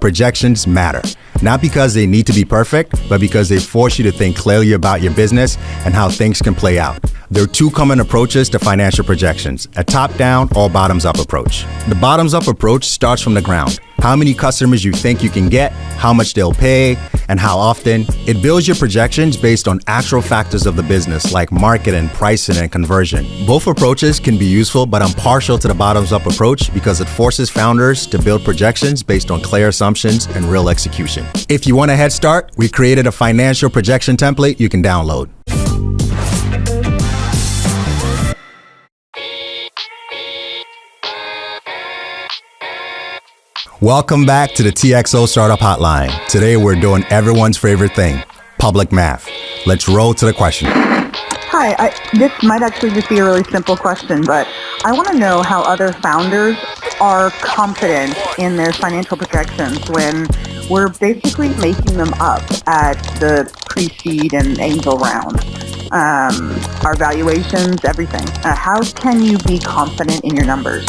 Projections matter, not because they need to be perfect, but because they force you to think clearly about your business and how things can play out. There are two common approaches to financial projections, a top-down or bottoms-up approach. The bottoms-up approach starts from the ground. How many customers you think you can get, how much they'll pay, and how often. It builds your projections based on actual factors of the business like marketing, pricing, and conversion. Both approaches can be useful, but I'm partial to the bottoms-up approach because it forces founders to build projections based on clear assumptions and real execution. If you want a head start, we created a financial projection template you can download. Welcome back to the TxO Startup Hotline. Today we're doing everyone's favorite thing, public math. Let's roll to the question. Hi, this might actually just be a really simple question, but I want to know how other founders are confident in their financial projections when we're basically making them up at the pre-seed and angel round. Our valuations, everything. How can you be confident in your numbers?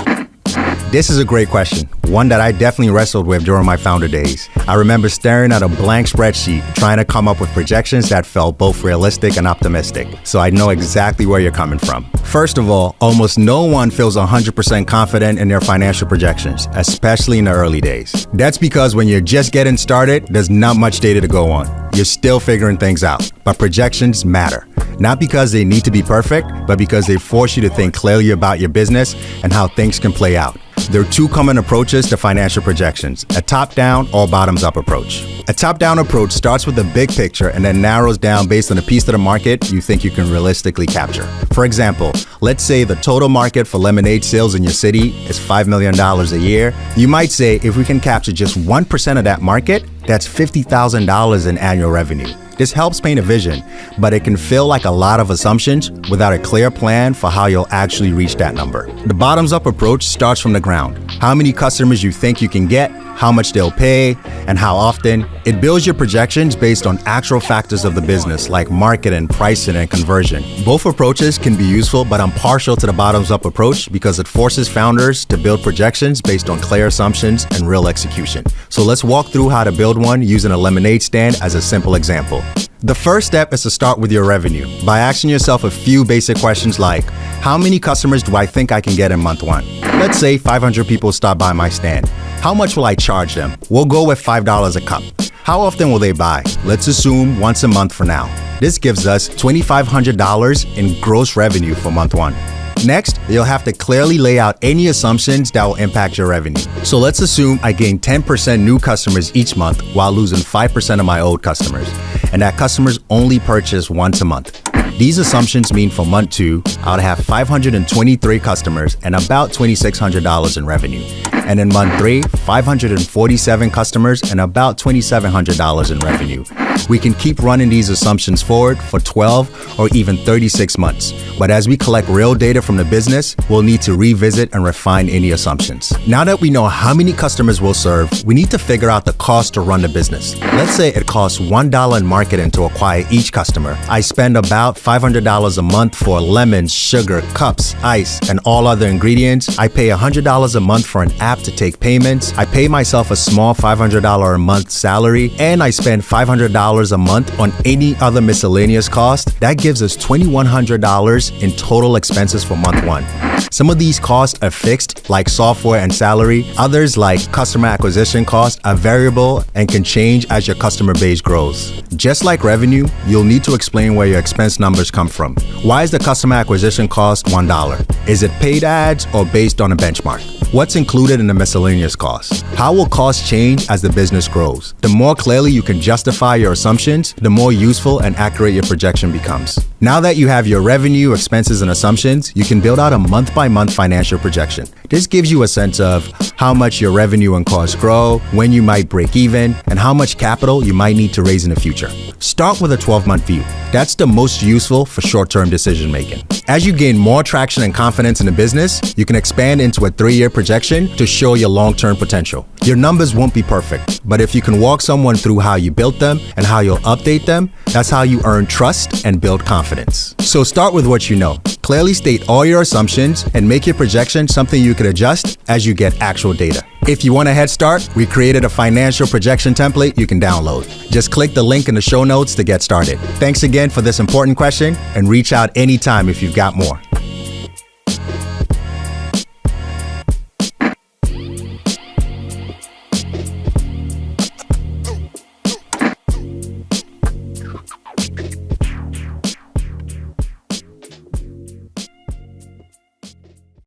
This is a great question, one that I definitely wrestled with during my founder days. I remember staring at a blank spreadsheet, trying to come up with projections that felt both realistic and optimistic. So I know exactly where you're coming from. First of all, almost no one feels 100% confident in their financial projections, especially in the early days. That's because when you're just getting started, there's not much data to go on. You're still figuring things out. But projections matter, not because they need to be perfect, but because they force you to think clearly about your business and how things can play out. There are two common approaches to financial projections, a top-down or bottoms-up approach. A top-down approach starts with the big picture and then narrows down based on a piece of the market you think you can realistically capture. For example, let's say the total market for lemonade sales in your city is $5 million a year. You might say if we can capture just 1% of that market, that's $50,000 in annual revenue. This helps paint a vision, but it can feel like a lot of assumptions without a clear plan for how you'll actually reach that number. The bottoms-up approach starts from the ground. How many customers you think you can get, how much they'll pay, and how often. It builds your projections based on actual factors of the business like marketing, pricing, and conversion. Both approaches can be useful, but I'm partial to the bottoms-up approach because it forces founders to build projections based on clear assumptions and real execution. So let's walk through how to build one using a lemonade stand as a simple example. The first step is to start with your revenue by asking yourself a few basic questions like, how many customers do I think I can get in month one? Let's say 500 people stop by my stand. How much will I charge them? We'll go with $5 a cup. How often will they buy? Let's assume once a month for now. This gives us $2,500 in gross revenue for month one. Next, you'll have to clearly lay out any assumptions that will impact your revenue. So let's assume I gain 10% new customers each month while losing 5% of my old customers, and that customers only purchase once a month. These assumptions mean for month two, I'll have 523 customers and about $2,600 in revenue. And in month three, 547 customers and about $2,700 in revenue. We can keep running these assumptions forward for 12 or even 36 months. But as we collect real data from the business, we'll need to revisit and refine any assumptions. Now that we know how many customers we'll serve, we need to figure out the cost to run the business. Let's say it costs $1 in marketing to acquire each customer. I spend about $500 a month for lemons, sugar, cups, ice, and all other ingredients. I pay $100 a month for an app to take payments. I pay myself a small $500 a month salary, and I spend $500 a month on any other miscellaneous cost. That gives us $2,100 in total expenses for month one. Some of these costs are fixed, like software and salary. Others, like customer acquisition costs, are variable and can change as your customer base grows. Just like revenue, you'll need to explain where your expense numbers come from. Why is the customer acquisition cost $1? Is it paid ads or based on a benchmark? What's included in the miscellaneous costs? How will costs change as the business grows? The more clearly you can justify your assumptions, the more useful and accurate your projection becomes. Now that you have your revenue, expenses, and assumptions, you can build out a month-by-month financial projection. This gives you a sense of how much your revenue and costs grow, when you might break even, and how much capital you might need to raise in the future. Start with a 12-month view. That's the most useful for short-term decision making. As you gain more traction and confidence in the business, you can expand into a 3-year projection to show your long-term potential. Your numbers won't be perfect, but if you can walk someone through how you built them and how you'll update them, that's how you earn trust and build confidence. confidence. So start with what you know. Clearly state all your assumptions and make your projection something you can adjust as you get actual data. If you want a head start, we created a financial projection template you can download. Just click the link in the show notes to get started. Thanks again for this important question, and reach out anytime if you've got more.